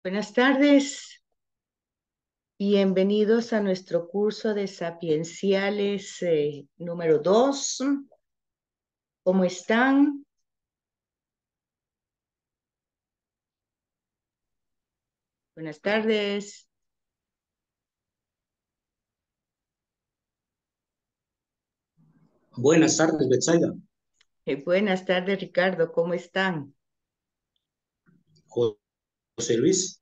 Buenas tardes, bienvenidos a nuestro curso de Sapienciales número 2. ¿Cómo están? Buenas tardes. Buenas tardes, Betsaida. Buenas tardes, Ricardo, ¿cómo están? José Luis.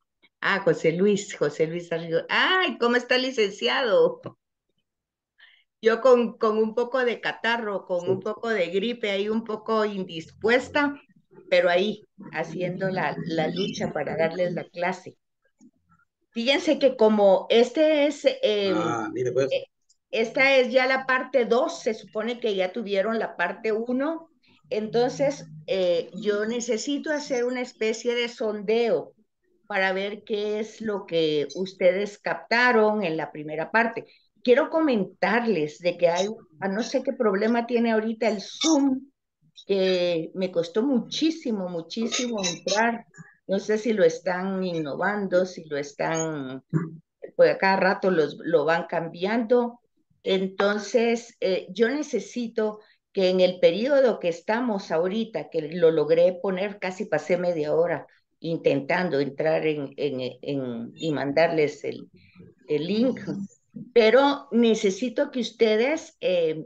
José Luis Arrigo. ¡Ay! ¿Cómo está, licenciado? Yo con un poco de catarro, con un poco de gripe, ahí un poco indispuesta, pero ahí haciendo la lucha para darles la clase. Fíjense que como Mire, pues. eh, esta es ya la parte 2, se supone que ya tuvieron la parte uno. Entonces yo necesito hacer una especie de sondeo para ver qué es lo que ustedes captaron en la primera parte. Quiero comentarles de que no sé qué problema tiene ahorita el Zoom, que me costó muchísimo, muchísimo entrar. No sé si lo están innovando, si lo están, pues a cada rato lo van cambiando. Entonces, yo necesito que en el periodo que estamos ahorita, que lo logré poner, casi pasé media hora intentando entrar y mandarles el link, pero necesito que ustedes, eh,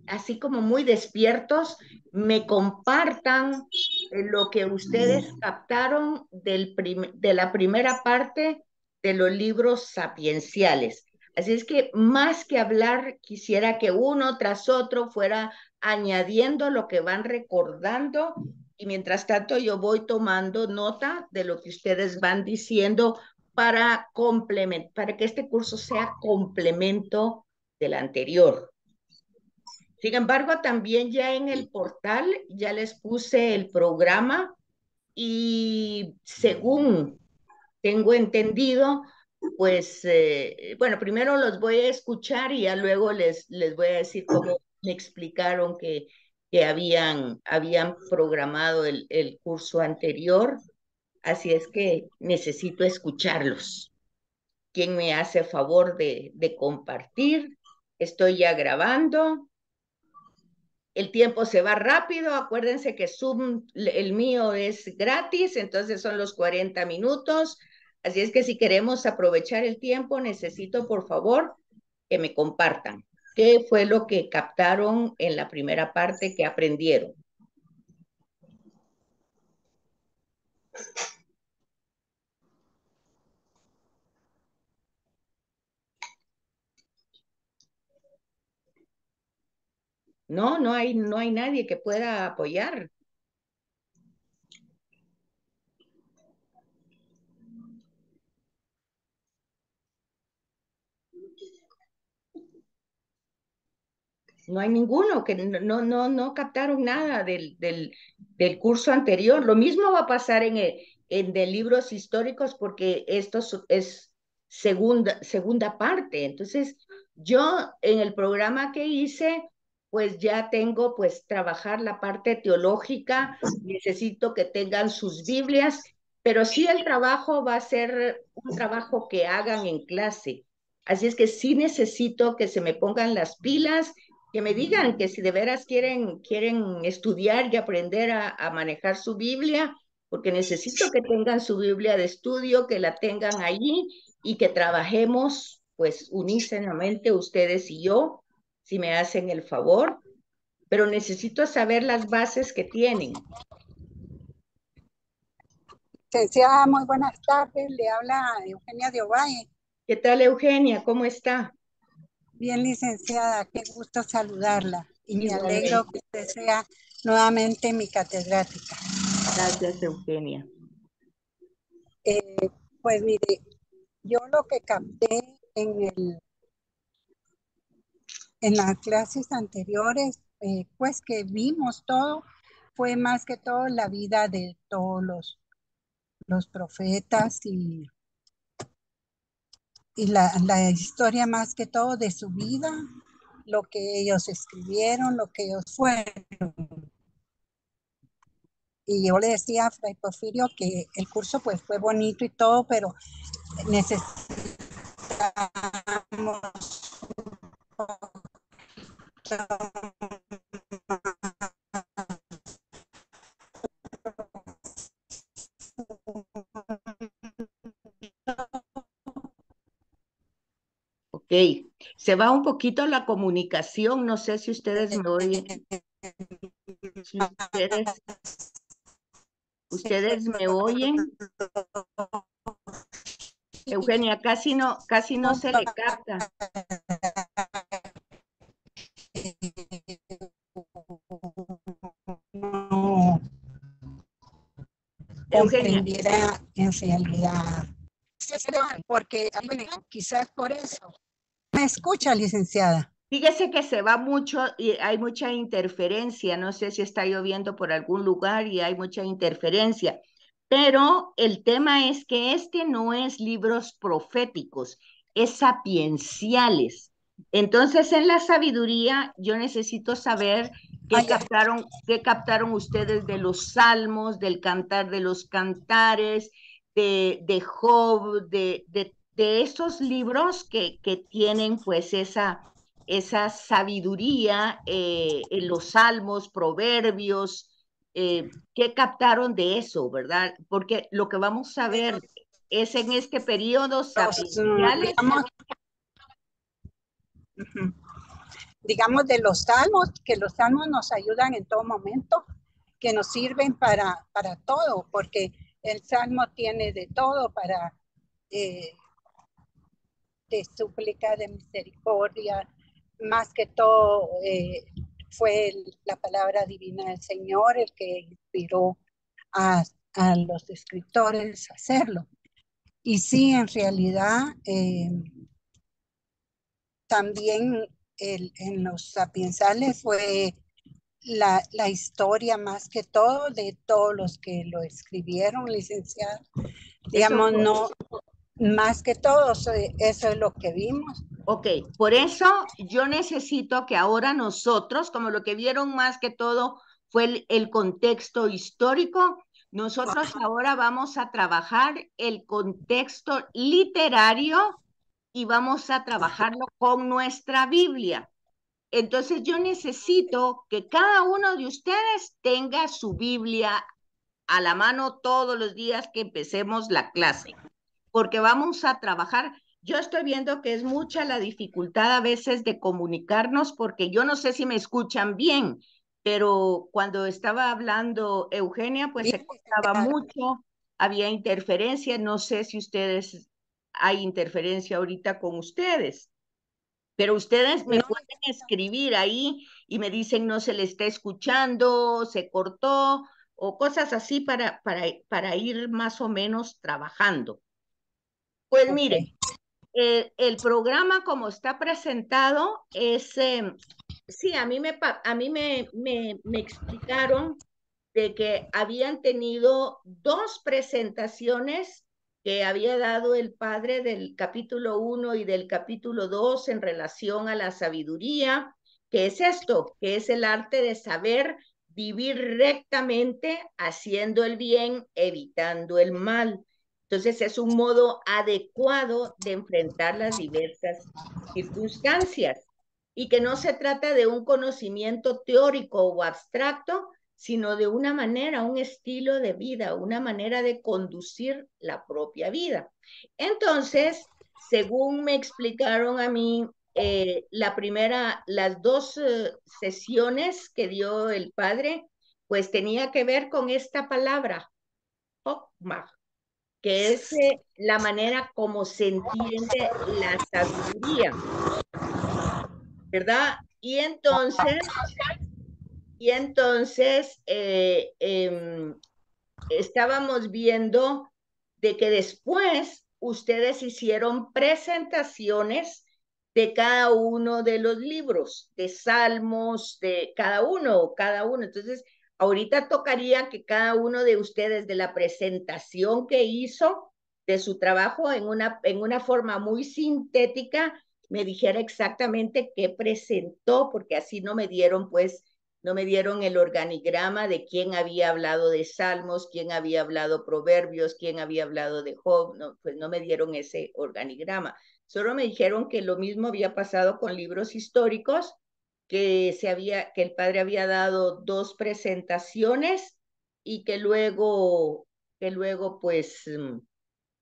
así como muy despiertos, me compartan lo que ustedes captaron de la primera parte de los libros sapienciales. Así es que más que hablar, quisiera que uno tras otro fuera añadiendo lo que van recordando y mientras tanto yo voy tomando nota de lo que ustedes van diciendo para complementar, para que este curso sea complemento del anterior. Sin embargo, también ya en el portal ya les puse el programa y según tengo entendido, pues, bueno, primero los voy a escuchar y ya luego les voy a decir cómo me explicaron que habían programado el curso anterior. Así es que necesito escucharlos. ¿Quién me hace favor de compartir? Estoy ya grabando. El tiempo se va rápido. Acuérdense que Zoom, el mío es gratis, entonces son los 40 minutos. Así es que si queremos aprovechar el tiempo, necesito por favor que me compartan. ¿Qué fue lo que captaron en la primera parte que aprendieron? No, no hay nadie que pueda apoyar. No hay ninguno que no captaron nada del curso anterior. Lo mismo va a pasar en de libros históricos porque es segunda parte. Entonces, yo en el programa que hice, pues ya tengo pues trabajar la parte teológica, necesito que tengan sus Biblias, pero sí el trabajo va a ser un trabajo que hagan en clase. Así es que sí necesito que se me pongan las pilas, que me digan que si de veras quieren estudiar y aprender a manejar su Biblia, porque necesito que tengan su Biblia de estudio, que la tengan allí y que trabajemos pues unísonamente ustedes y yo, si me hacen el favor, pero necesito saber las bases que tienen. Licenciada, muy buenas tardes. Le habla Eugenia de Ovalle. ¿Qué tal, Eugenia? ¿Cómo está? Bien, licenciada, qué gusto saludarla. Y me alegro Igualmente. que usted sea nuevamente mi catedrática. Gracias, Eugenia. Pues mire, yo lo que capté en las clases anteriores, pues que vimos todo, fue más que todo la vida de todos los profetas y la historia más que todo de su vida, lo que ellos escribieron, lo que ellos fueron. Y yo le decía a Fray Porfirio que el curso pues fue bonito y todo, pero necesitamos Ok, se va un poquito la comunicación, no sé si ustedes me oyen, si ustedes me oyen. Eugenia, casi no se le capta. no Eugenia, comprendiera en realidad. Porque quizás por eso. ¿Me escucha, licenciada? fíjese que se va mucho y hay mucha interferencia. No sé si está lloviendo por algún lugar y hay mucha interferencia. Pero el tema es que este no es libros proféticos, es sapienciales. Entonces, en la sabiduría, yo necesito saber qué captaron ustedes de los salmos, del cantar de los cantares, de Job, de esos libros que tienen pues esa sabiduría en los salmos, proverbios, ¿qué captaron de eso, verdad? Porque lo que vamos a ver es en este periodo sapienciales. Digamos de los salmos, que los salmos nos ayudan en todo momento, que nos sirven para todo, porque el salmo tiene de todo para de súplica, de misericordia, más que todo fue la palabra divina del Señor el que inspiró a los escritores a hacerlo. Y sí, en realidad, también en los sapiensales fue la historia más que todo de todos los que lo escribieron, licenciado. Digamos, no, más que todo, eso es lo que vimos. Ok, por eso yo necesito que ahora nosotros, como lo que vieron más que todo fue el contexto histórico, nosotros ahora vamos a trabajar el contexto literario y vamos a trabajarlo con nuestra Biblia. Entonces yo necesito que cada uno de ustedes tenga su Biblia a la mano todos los días que empecemos la clase, porque vamos a trabajar. Yo estoy viendo que es mucha la dificultad a veces de comunicarnos, porque yo no sé si me escuchan bien, pero cuando estaba hablando Eugenia, pues se cortaba mucho, había interferencia, no sé si ustedes, hay interferencia ahorita con ustedes. Pero ustedes me No, pueden escribir ahí y me dicen no se le está escuchando, se cortó o cosas así para ir más o menos trabajando. Pues mire, okay. el programa como está presentado es, sí, a mí me explicaron de que habían tenido dos presentaciones que había dado el padre del capítulo 1 y del capítulo 2 en relación a la sabiduría, que es esto, que es el arte de saber vivir rectamente, haciendo el bien, evitando el mal. Entonces es un modo adecuado de enfrentar las diversas circunstancias y que no se trata de un conocimiento teórico o abstracto, sino de una manera, un estilo de vida, una manera de conducir la propia vida. Entonces, según me explicaron a mí, las dos sesiones que dio el padre, pues tenía que ver con esta palabra, Hokmah, que es la manera como se entiende la sabiduría, ¿verdad? Y entonces estábamos viendo de que después ustedes hicieron presentaciones de cada uno de los libros, de Salmos, de cada uno. Entonces, ahorita tocaría que cada uno de ustedes de la presentación que hizo de su trabajo en una forma muy sintética me dijera exactamente qué presentó, porque así no me dieron pues no me dieron el organigrama de quién había hablado de Salmos, quién había hablado Proverbios, quién había hablado de Job, no, pues no me dieron ese organigrama. Solo me dijeron que lo mismo había pasado con libros históricos, que el padre había dado 2 presentaciones y que luego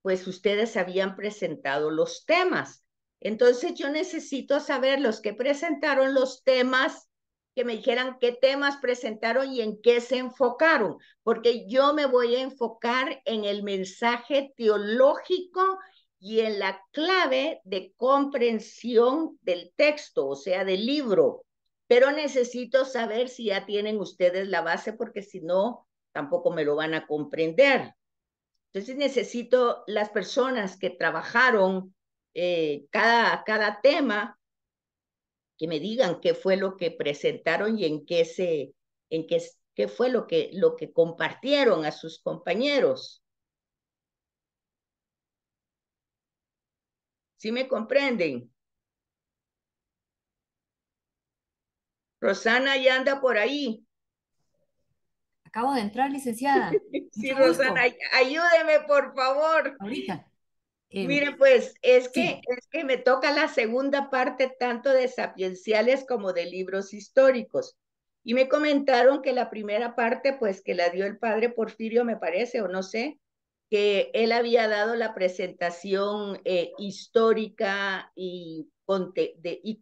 pues ustedes habían presentado los temas. Entonces yo necesito saber los que presentaron los temas, que me dijeran qué temas presentaron y en qué se enfocaron, porque yo me voy a enfocar en el mensaje teológico y en la clave de comprensión del texto, o sea, del libro. Pero necesito saber si ya tienen ustedes la base, porque si no, tampoco me lo van a comprender. Entonces necesito las personas que trabajaron cada tema, que me digan qué fue lo que presentaron y qué fue lo que compartieron a sus compañeros. ¿Sí me comprenden? Rosana ya anda por ahí. Acabo de entrar, licenciada. Sí, Mucho Rosana, gusto. ayúdeme, por favor. Ahorita. Mire, pues Sí, es que me toca la segunda parte tanto de sapienciales como de libros históricos. Y me comentaron que la primera parte, pues que la dio el padre Porfirio, me parece, o no sé, que él había dado la presentación histórica y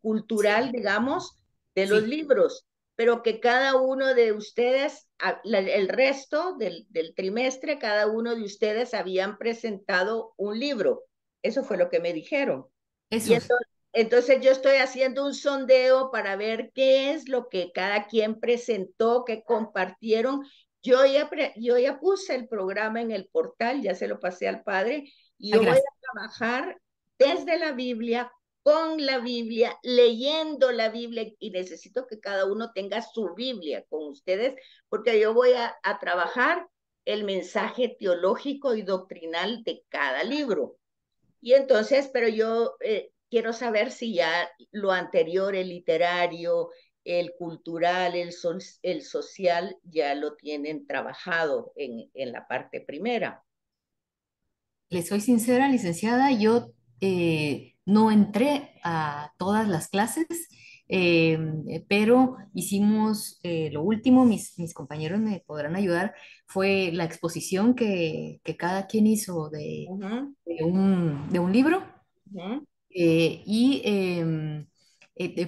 cultural, digamos, de los sí, libros, pero que cada uno de ustedes, el resto del trimestre, cada uno de ustedes habían presentado un libro. Eso fue lo que me dijeron. Y esos. entonces yo estoy haciendo un sondeo para ver qué es lo que cada quien presentó, qué compartieron. Yo ya puse el programa en el portal, ya se lo pasé al padre, y Ay, yo voy gracias. a trabajar desde la Biblia, con la Biblia, leyendo la Biblia, y necesito que cada uno tenga su Biblia con ustedes, porque yo voy a trabajar el mensaje teológico y doctrinal de cada libro. Y entonces, pero yo quiero saber si ya lo anterior, el literario, el cultural, el social, ya lo tienen trabajado en la parte primera. Le soy sincera, licenciada, yo no entré a todas las clases, pero hicimos lo último, mis compañeros me podrán ayudar, fue la exposición que cada quien hizo Ujú, de un libro. ujú.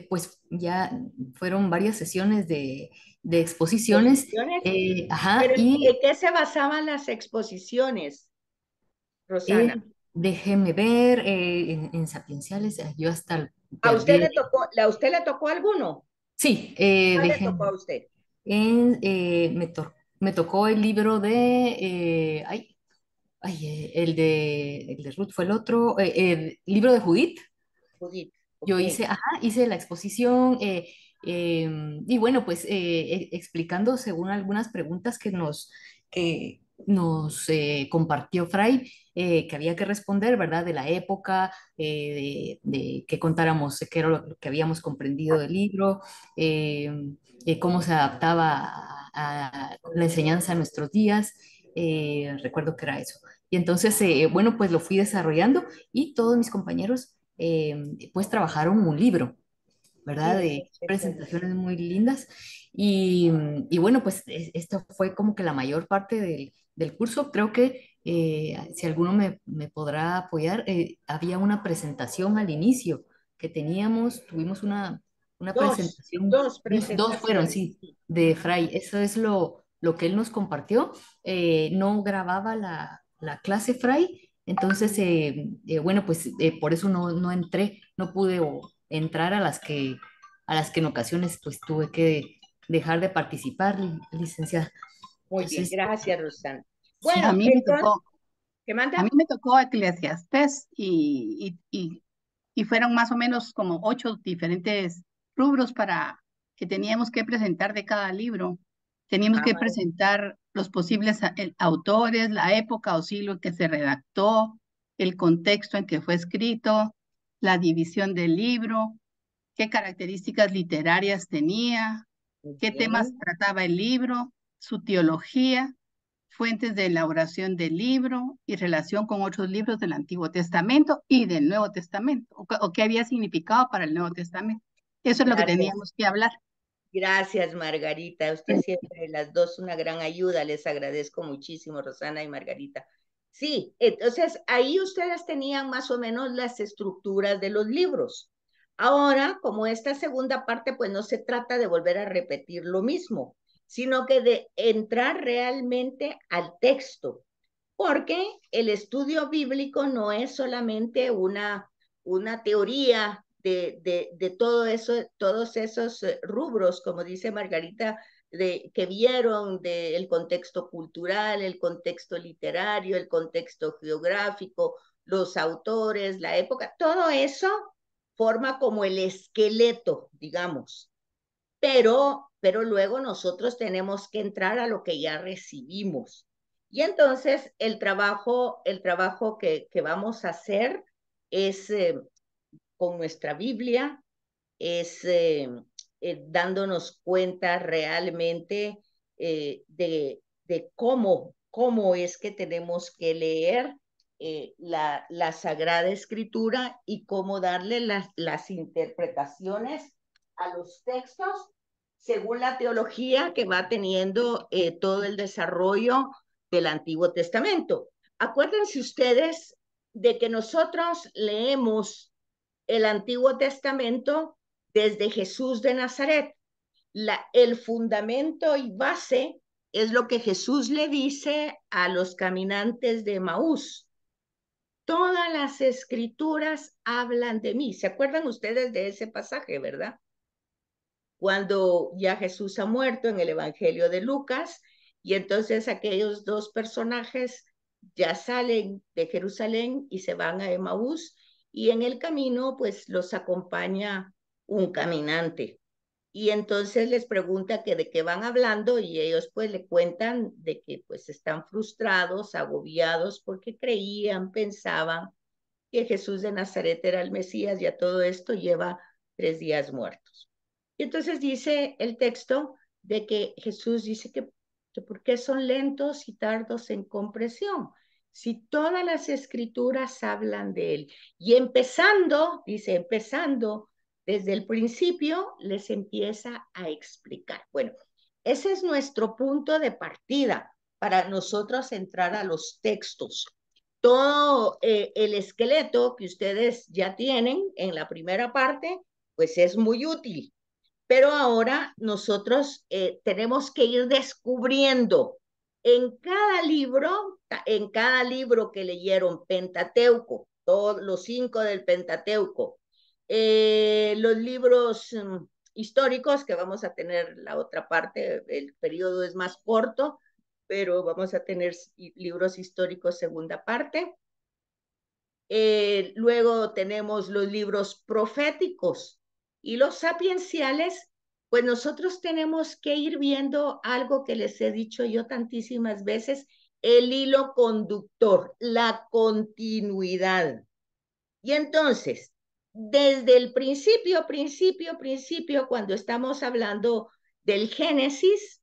Pues ya fueron varias sesiones de exposiciones, Exposiciones. ajá, Pero ¿en y qué se basaban las exposiciones, Rosana? déjeme ver, en Sapienciales, yo hasta ¿A usted perdí. le tocó alguno? Sí, ¿Cuál le tocó déjeme, a usted? me tocó el libro el de Ruth fue el otro, el libro de Judith. Judith, Yo ok. hice la exposición eh, y bueno, pues explicando según algunas preguntas que nos compartió Fray, que había que responder, ¿verdad? De la época, de que contáramos qué era lo que habíamos comprendido del libro, cómo se adaptaba a la enseñanza a nuestros días. Recuerdo que era eso. Y entonces, bueno, pues lo fui desarrollando y todos mis compañeros pues trabajaron un libro, Sí, ¿verdad? De qué chévere. presentaciones muy lindas. Y bueno, pues esto fue como que la mayor parte del curso. Creo que si alguno me podrá apoyar, había una presentación al inicio que tuvimos una presentación, Dos dos fueron, presentaciones. sí, de Fray. Eso es lo que él nos compartió. No grababa la clase Fray. Entonces, bueno, pues por eso no entré, no pude entrar a las que en ocasiones pues tuve que dejar de participar, licenciada. Muy bien, Entonces, gracias, Rosana. sí, A Bueno, mí me entonces, tocó, ¿qué a mí manda? me tocó Eclesiastés y fueron más o menos como 8 diferentes rubros para que teníamos que presentar de cada libro. Teníamos Ah, que presentar los posibles autores, la época o siglo en que se redactó, el contexto en que fue escrito, la división del libro, qué características literarias tenía, qué temas Bien. trataba el libro, su teología, fuentes de elaboración del libro y relación con otros libros del Antiguo Testamento y del Nuevo Testamento, o qué había significado para el Nuevo Testamento. Eso es lo que Gracias. teníamos que hablar. Gracias, Margarita. Usted siempre, las dos, una gran ayuda. Les agradezco muchísimo, Rosana y Margarita. Sí, entonces ahí ustedes tenían más o menos las estructuras de los libros. Ahora, como esta segunda parte, pues no se trata de volver a repetir lo mismo, sino que de entrar realmente al texto, porque el estudio bíblico no es solamente una teoría de todo eso, todos esos rubros, como dice Margarita, que vieron del contexto cultural, el contexto literario, el contexto geográfico, los autores, la época, todo eso forma como el esqueleto, digamos. Pero luego nosotros tenemos que entrar a lo que ya recibimos. Y entonces el trabajo que vamos a hacer es con nuestra Biblia, es dándonos cuenta realmente de cómo es que tenemos que leer la Sagrada Escritura y cómo darle las interpretaciones a los textos según la teología que va teniendo todo el desarrollo del Antiguo Testamento. Acuérdense ustedes de que nosotros leemos el Antiguo Testamento desde Jesús de Nazaret. El fundamento y base es lo que Jesús le dice a los caminantes de Maús. Todas las escrituras hablan de mí. ¿Se acuerdan ustedes de ese pasaje, verdad? Cuando ya Jesús ha muerto en el Evangelio de Lucas, y entonces aquellos dos personajes ya salen de Jerusalén y se van a Emaús, y en el camino pues los acompaña un caminante. Y entonces les pregunta que de qué van hablando y ellos pues le cuentan de que pues están frustrados, agobiados porque creían, pensaban que Jesús de Nazaret era el Mesías y a todo esto lleva 3 días muertos. Y entonces dice el texto de que Jesús dice que por qué son lentos y tardos en comprensión, si todas las escrituras hablan de él. Y dice, empezando desde el principio, les empieza a explicar. Bueno, ese es nuestro punto de partida para nosotros entrar a los textos. Todo el esqueleto que ustedes ya tienen en la primera parte, pues es muy útil. Pero ahora nosotros tenemos que ir descubriendo en cada libro que leyeron, Pentateuco, todos los 5 del Pentateuco, los libros históricos, que vamos a tener la otra parte, el periodo es más corto, pero vamos a tener libros históricos segunda parte. Luego tenemos los libros proféticos y los sapienciales, pues nosotros tenemos que ir viendo algo que les he dicho yo tantísimas veces, el hilo conductor, la continuidad. Y entonces, desde el principio, cuando estamos hablando del Génesis,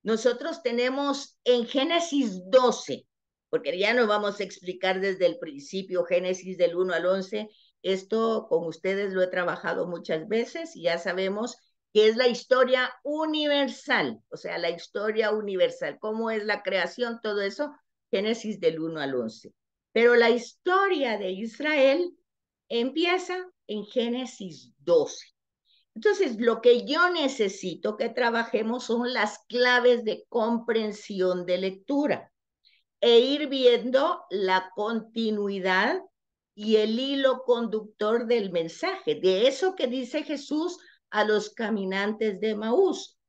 nosotros tenemos en Génesis 12, porque ya no vamos a explicar desde el principio, Génesis del 1 al 11, esto con ustedes lo he trabajado muchas veces y ya sabemos que es la historia universal, o sea, la historia universal, cómo es la creación, todo eso, Génesis del 1 al 11. Pero la historia de Israel empieza en Génesis 12. Entonces, lo que yo necesito que trabajemos son las claves de comprensión de lectura e ir viendo la continuidad y el hilo conductor del mensaje, de eso que dice Jesús a los caminantes de Maús.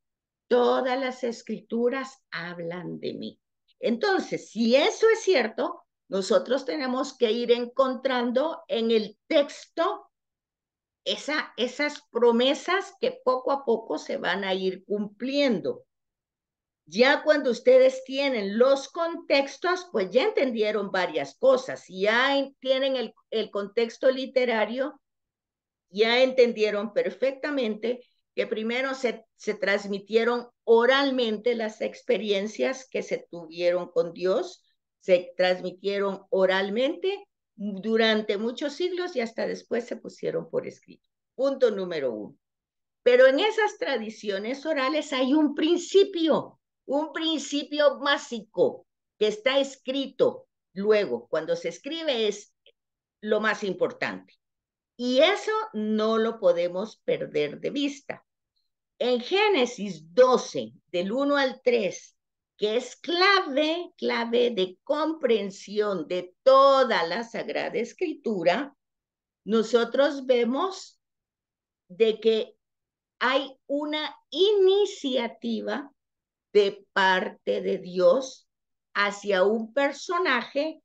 Todas las escrituras hablan de mí. Entonces, si eso es cierto, nosotros tenemos que ir encontrando en el texto esas promesas que poco a poco se van a ir cumpliendo. Ya cuando ustedes tienen los contextos, pues ya entendieron varias cosas. Ya tienen el contexto literario, ya entendieron perfectamente que primero se transmitieron oralmente las experiencias que se tuvieron con Dios, se transmitieron oralmente durante muchos siglos y hasta después se pusieron por escrito. Punto número 1. Pero en esas tradiciones orales hay un principio básico que está escrito. Luego, cuando se escribe es lo más importante. Y eso no lo podemos perder de vista. En Génesis 12, del 1 al 3, que es clave de comprensión de toda la Sagrada Escritura, nosotros vemos de que hay una iniciativa de parte de Dios hacia un personaje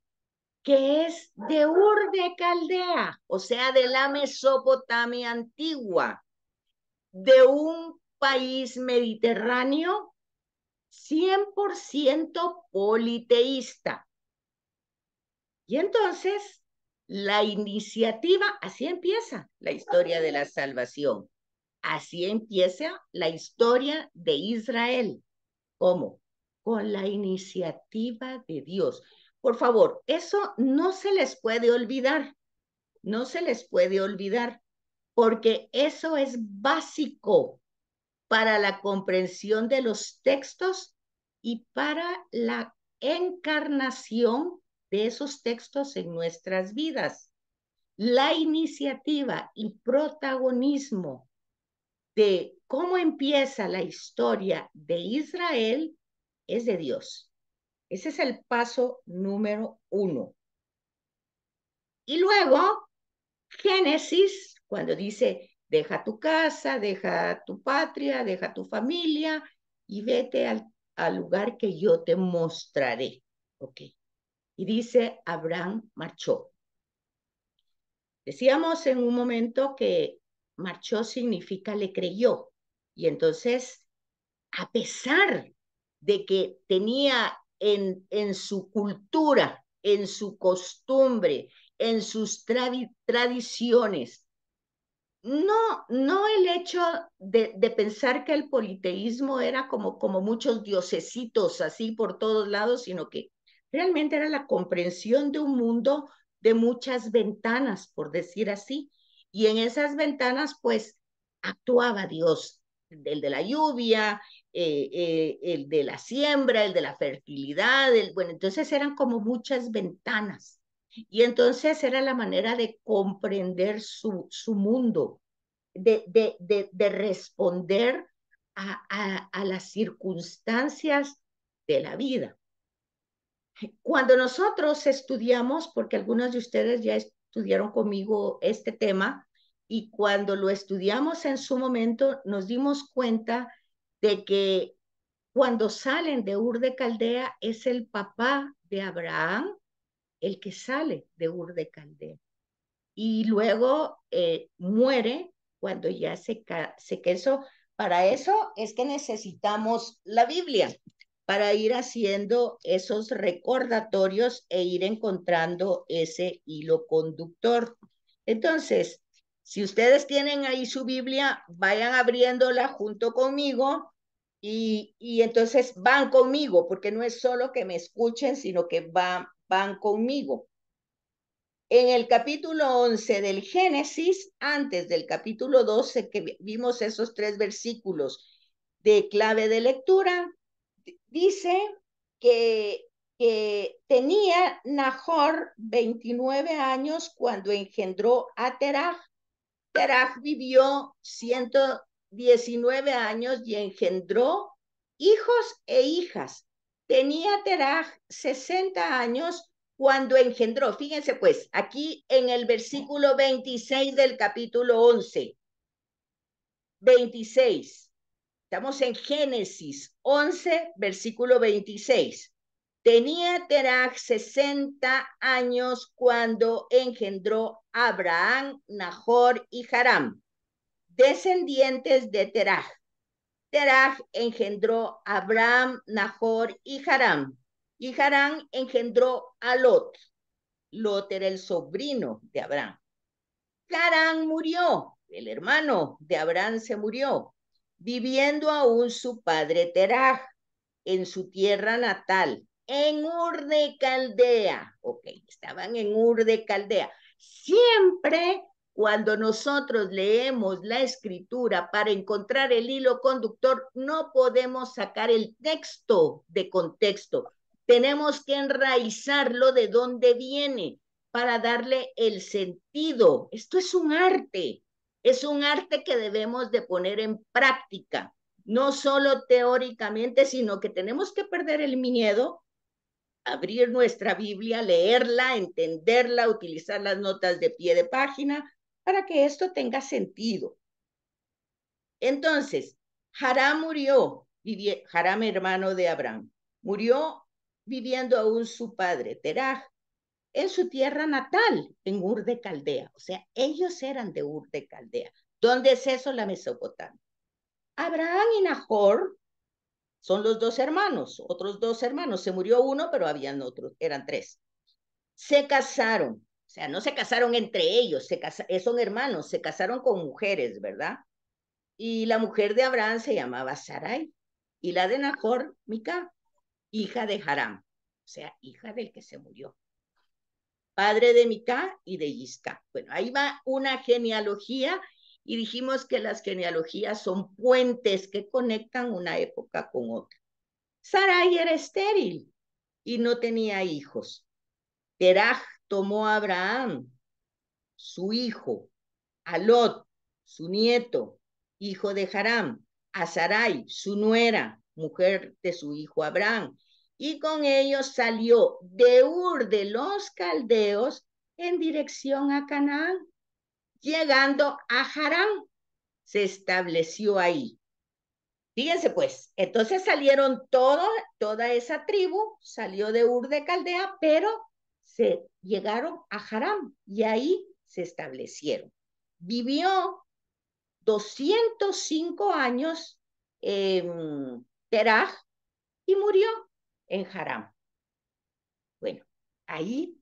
que es de Ur de Caldea, o sea, de la Mesopotamia antigua, de un país mediterráneo 100% politeísta. Y entonces, la iniciativa, así empieza la historia de la salvación. Así empieza la historia de Israel. ¿Cómo? Con la iniciativa de Dios. Por favor, eso no se les puede olvidar. No se les puede olvidar, porque eso es básico para la comprensión de los textos y para la encarnación de esos textos en nuestras vidas. La iniciativa y protagonismo de cómo empieza la historia de Israel es de Dios. Ese es el paso número 1. Y luego, Génesis, cuando dice, deja tu casa, deja tu patria, deja tu familia y vete al lugar que yo te mostraré. Ok. Y dice, Abraham marchó. Decíamos en un momento que marchó significa le creyó. Y entonces, a pesar de que tenía en su cultura, en su costumbre, en sus tradiciones, no el hecho de pensar que el politeísmo era como muchos diosesitos así por todos lados, sino que realmente era la comprensión de un mundo de muchas ventanas, por decir así. Y en esas ventanas, pues, actuaba Dios, el de la lluvia, el de la siembra, el de la fertilidad, bueno, entonces eran como muchas ventanas. Y entonces era la manera de comprender su mundo, de responder a las circunstancias de la vida. Cuando nosotros estudiamos, porque algunos de ustedes ya estudiaron conmigo este tema, y cuando lo estudiamos en su momento, nos dimos cuenta de que cuando salen de Ur de Caldea es el papá de Abraham el que sale de Ur de Caldea. Y luego muere cuando ya se casó. Para eso es que necesitamos la Biblia, para ir haciendo esos recordatorios e ir encontrando ese hilo conductor. Entonces, si ustedes tienen ahí su Biblia, vayan abriéndola junto conmigo y entonces van conmigo, porque no es solo que me escuchen, sino que van conmigo. En el capítulo 11 del Génesis, antes del capítulo 12, que vimos esos 3 versículos de clave de lectura, dice que tenía Nahor 29 años cuando engendró a Terah. Terah vivió 119 años y engendró hijos e hijas. Tenía Terah 60 años cuando engendró. Fíjense pues, aquí en el versículo 26 del capítulo 11. 26. Estamos en Génesis 11, versículo 26. Tenía Terah 60 años cuando engendró a Abraham, Nahor y Haram, descendientes de Terah. Terah engendró a Abraham, Nahor y Haram. Y Haram engendró a Lot. Lot era el sobrino de Abraham. Haram murió, el hermano de Abraham se murió. viviendo aún su padre Terah en su tierra natal, en Ur de Caldea. Ok, estaban en Ur de Caldea. Siempre cuando nosotros leemos la escritura para encontrar el hilo conductor, no podemos sacar el texto de contexto. Tenemos que enraizarlo de dónde viene para darle el sentido. Esto es un arte que debemos de poner en práctica, no solo teóricamente, sino que tenemos que perder el miedo, abrir nuestra Biblia, leerla, entenderla, utilizar las notas de pie de página para que esto tenga sentido. Entonces, Haram murió, Haram hermano de Abraham, murió viviendo aún su padre, Terah, en su tierra natal, en Ur de Caldea. O sea, ellos eran de Ur de Caldea. ¿Dónde es eso? La Mesopotamia. Abraham y Nahor son los dos hermanos, otros dos hermanos. Se murió uno, pero habían otros, eran tres. Se casaron, o sea, no se casaron entre ellos, son hermanos, se casaron con mujeres, ¿verdad? Y la mujer de Abraham se llamaba Sarai, y la de Nahor, Mica, hija de Haram, o sea, hija del que se murió. Padre de Mica y de Isca. Bueno, ahí va una genealogía y dijimos que las genealogías son puentes que conectan una época con otra. Sarai era estéril y no tenía hijos. Terah tomó a Abraham, su hijo, a Lot, su nieto, hijo de Haram, a Sarai, su nuera, mujer de su hijo Abraham, y con ellos salió de Ur de los Caldeos en dirección a Canaán. Llegando a Harán, se estableció ahí. Fíjense pues, entonces salieron toda esa tribu, salió de Ur de Caldea, pero se llegaron a Harán y ahí se establecieron. Vivió 205 años Terah y murió en Harán. Bueno, ahí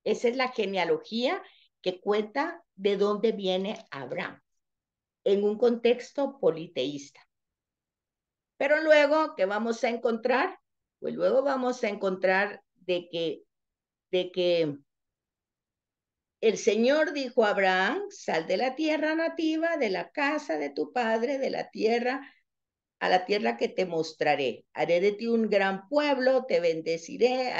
esa es la genealogía que cuenta de dónde viene Abraham, en un contexto politeísta. Pero luego, ¿qué vamos a encontrar? Pues luego vamos a encontrar de que el Señor dijo a Abraham, sal de la tierra nativa, de la casa de tu padre, de la tierra, a la tierra que te mostraré. Haré de ti un gran pueblo, te bendeciré,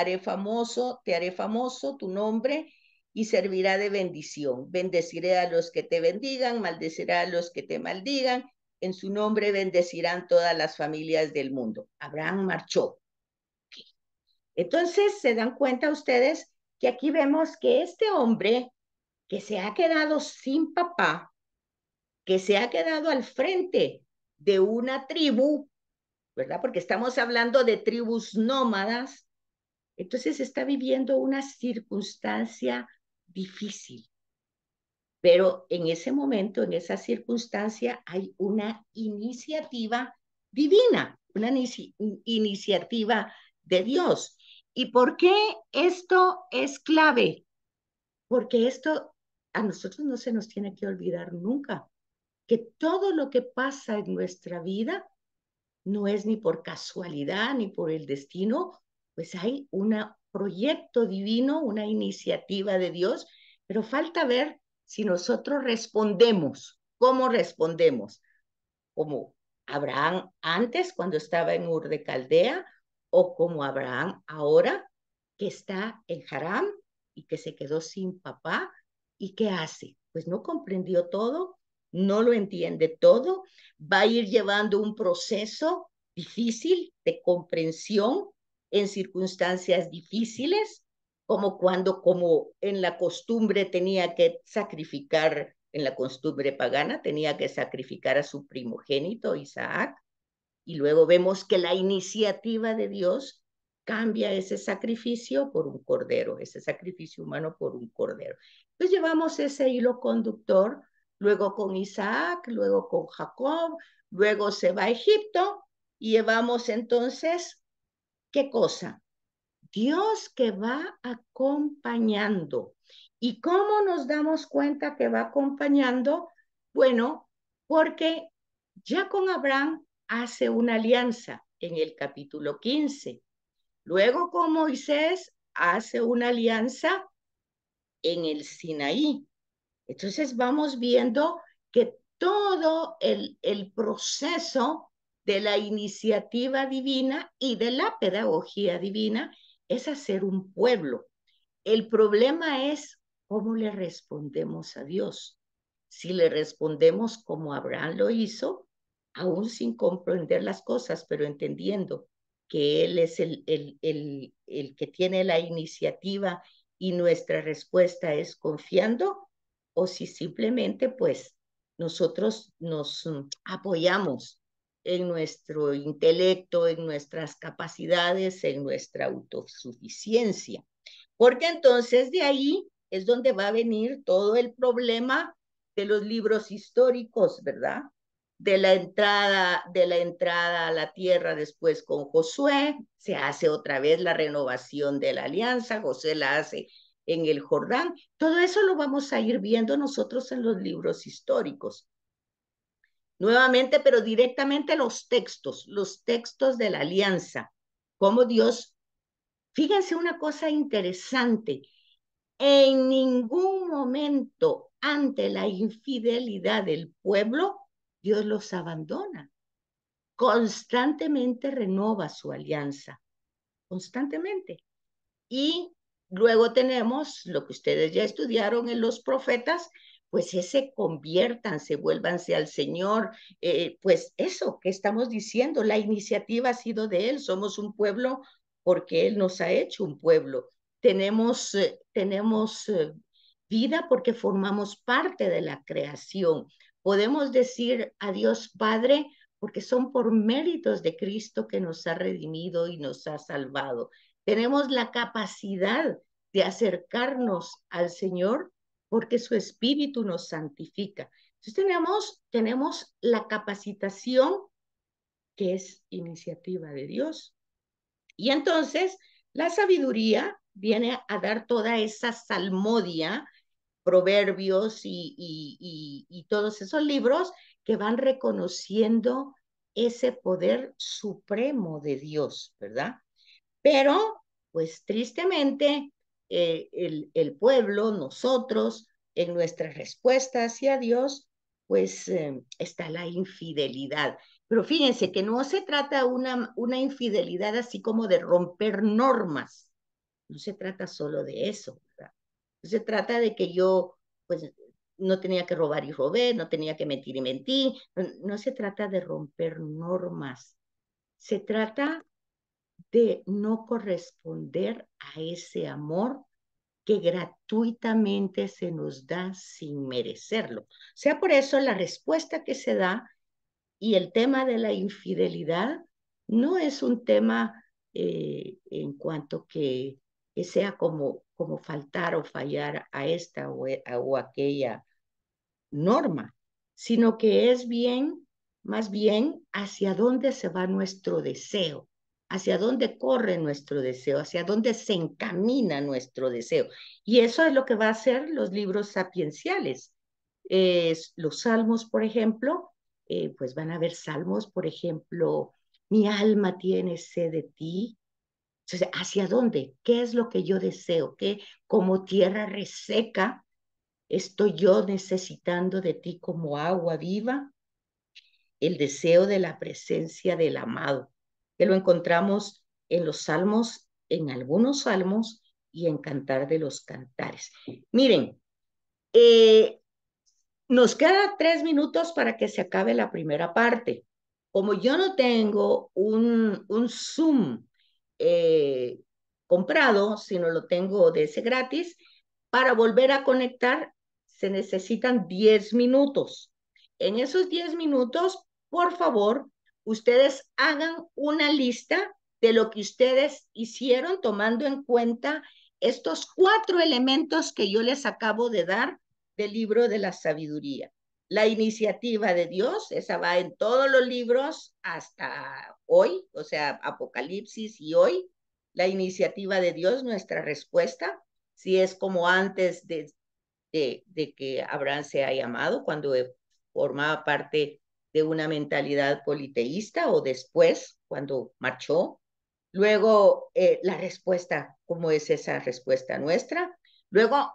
te haré famoso tu nombre y servirá de bendición. Bendeciré a los que te bendigan, maldeciré a los que te maldigan. En su nombre bendecirán todas las familias del mundo. Abraham marchó. Entonces, se dan cuenta ustedes que aquí vemos que este hombre que se ha quedado sin papá, que se ha quedado al frente de una tribu, ¿verdad? Porque estamos hablando de tribus nómadas, entonces está viviendo una circunstancia difícil. Pero en ese momento, en esa circunstancia, hay una iniciativa divina, una iniciativa de Dios. ¿Y por qué esto es clave? Porque esto a nosotros no se nos tiene que olvidar nunca, que todo lo que pasa en nuestra vida no es ni por casualidad ni por el destino, pues hay un proyecto divino, una iniciativa de Dios, pero falta ver si nosotros respondemos. ¿Cómo respondemos? Como Abraham antes, cuando estaba en Ur de Caldea, o como Abraham ahora, que está en Harán y que se quedó sin papá. ¿Y qué hace? Pues no comprendió todo, no lo entiende todo, va a ir llevando un proceso difícil de comprensión en circunstancias difíciles, como en la costumbre tenía que sacrificar, en la costumbre pagana tenía que sacrificar a su primogénito Isaac, y luego vemos que la iniciativa de Dios cambia ese sacrificio por un cordero, ese sacrificio humano por un cordero. Pues llevamos ese hilo conductor, luego con Isaac, luego con Jacob, luego se va a Egipto y llevamos entonces, ¿qué cosa? Dios que va acompañando. ¿Y cómo nos damos cuenta que va acompañando? Bueno, porque Ya con Abraham hace una alianza en el capítulo 15. Luego con Moisés hace una alianza en el Sinaí. Entonces vamos viendo que todo el proceso de la iniciativa divina y de la pedagogía divina es hacer un pueblo. El problema es cómo le respondemos a Dios. Si le respondemos como Abraham lo hizo, aún sin comprender las cosas, pero entendiendo que Él es el que tiene la iniciativa y nuestra respuesta es confiando, o si simplemente pues nosotros nos apoyamos en nuestro intelecto, en nuestras capacidades, en nuestra autosuficiencia. Porque entonces de ahí es donde va a venir todo el problema de los libros históricos, ¿verdad? De la entrada a la tierra después con Josué, se hace otra vez la renovación de la alianza, José la hace en el Jordán. Todo eso lo vamos a ir viendo nosotros en los libros históricos. Nuevamente, pero directamente los textos de la alianza, cómo Dios, fíjense una cosa interesante, en ningún momento ante la infidelidad del pueblo, Dios los abandona. Constantemente renova su alianza, constantemente. Y luego tenemos lo que ustedes ya estudiaron en los profetas, pues ese conviértanse, vuélvanse al Señor, pues eso que estamos diciendo, la iniciativa ha sido de Él, somos un pueblo porque Él nos ha hecho un pueblo. Tenemos vida porque formamos parte de la creación. Podemos decir a Dios Padre porque son por méritos de Cristo que nos ha redimido y nos ha salvado. Tenemos la capacidad de acercarnos al Señor porque su Espíritu nos santifica. Entonces tenemos la capacitación que es iniciativa de Dios. Y entonces la sabiduría viene a dar toda esa salmodia, proverbios y todos esos libros que van reconociendo ese poder supremo de Dios, ¿verdad? Pero, pues tristemente, el pueblo, nosotros, en nuestra respuesta hacia Dios, pues está la infidelidad. Pero fíjense que no se trata una infidelidad así como de romper normas. No se trata solo de eso, ¿verdad? No se trata de que yo, pues, no tenía que robar y robé, no tenía que mentir y mentí. No, no se trata de romper normas. Se trata de no corresponder a ese amor que gratuitamente se nos da sin merecerlo. O sea, por eso la respuesta que se da y el tema de la infidelidad no es un tema en cuanto que sea como faltar o fallar a esta o aquella norma, sino que es más bien hacia dónde se va nuestro deseo, hacia dónde corre nuestro deseo, hacia dónde se encamina nuestro deseo. Y eso es lo que va a hacer los libros sapienciales. Los salmos, por ejemplo, pues van a haber salmos, por ejemplo, mi alma tiene sed de ti. Entonces, ¿hacia dónde? ¿Qué es lo que yo deseo? ¿Qué como tierra reseca estoy yo necesitando de ti como agua viva? El deseo de la presencia del amado, que lo encontramos en los salmos, en algunos salmos y en Cantar de los Cantares. Miren, nos queda 3 minutos para que se acabe la primera parte. Como yo no tengo un Zoom comprado, sino lo tengo de ese gratis, para volver a conectar se necesitan 10 minutos. En esos 10 minutos, por favor, ustedes hagan una lista de lo que ustedes hicieron tomando en cuenta estos 4 elementos que yo les acabo de dar del libro de la sabiduría. La iniciativa de Dios, esa va en todos los libros hasta hoy, o sea, Apocalipsis y hoy. La iniciativa de Dios, nuestra respuesta, si es como antes de que Abraham se ha llamado, cuando formaba parte de una mentalidad politeísta o después, cuando marchó. Luego, la respuesta, ¿cómo es esa respuesta nuestra? Luego,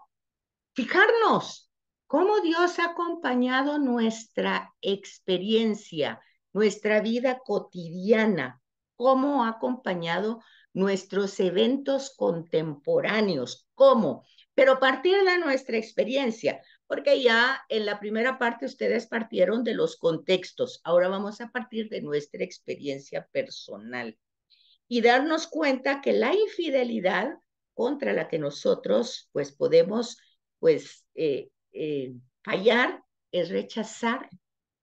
fijarnos cómo Dios ha acompañado nuestra experiencia, nuestra vida cotidiana, cómo ha acompañado nuestros eventos contemporáneos, cómo, pero partir de nuestra experiencia, porque ya en la primera parte ustedes partieron de los contextos, ahora vamos a partir de nuestra experiencia personal y darnos cuenta que la infidelidad contra la que nosotros pues podemos pues fallar es rechazar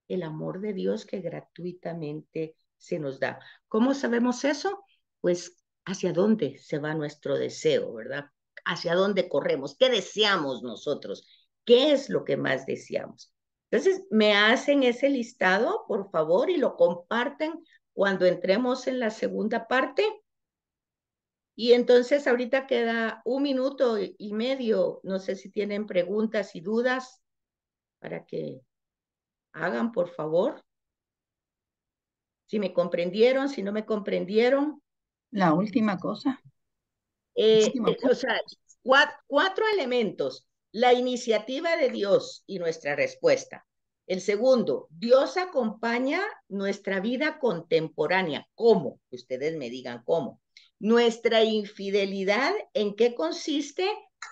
el amor de Dios que gratuitamente se nos da. ¿Cómo sabemos eso? Pues hacia dónde se va nuestro deseo, ¿verdad? Hacia dónde corremos, qué deseamos nosotros, qué es lo que más deseamos. Entonces, me hacen ese listado, por favor, y lo comparten cuando entremos en la segunda parte. Y entonces ahorita queda 1 minuto y medio. No sé si tienen preguntas y dudas para que hagan, por favor. Si me comprendieron, si no me comprendieron. La última cosa. O sea, 4 elementos. La iniciativa de Dios y nuestra respuesta. El segundo, Dios acompaña nuestra vida contemporánea. ¿Cómo? Ustedes me digan cómo. Nuestra infidelidad, ¿en qué consiste?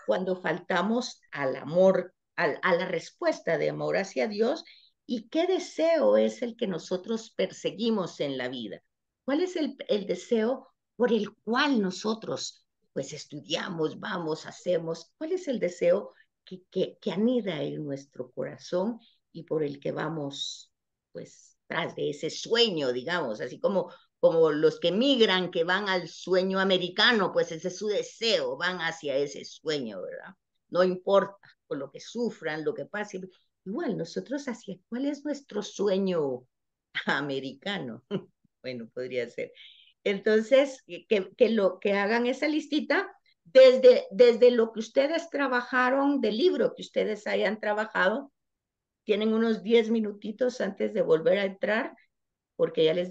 Cuando faltamos al amor, a la respuesta de amor hacia Dios. ¿Y qué deseo es el que nosotros perseguimos en la vida? ¿Cuál es el deseo por el cual nosotros pues estudiamos, vamos, hacemos? ¿Cuál es el deseo que anida en nuestro corazón y por el que vamos pues tras de ese sueño, digamos, así como los que migran, que van al sueño americano, pues ese es su deseo, van hacia ese sueño, ¿verdad? No importa por lo que sufran, lo que pase. Igual, nosotros hacia cuál es nuestro sueño americano. Bueno, podría ser. Entonces, que hagan esa listita desde lo que ustedes trabajaron del libro que ustedes hayan trabajado. Tienen unos 10 minutitos antes de volver a entrar, porque ya les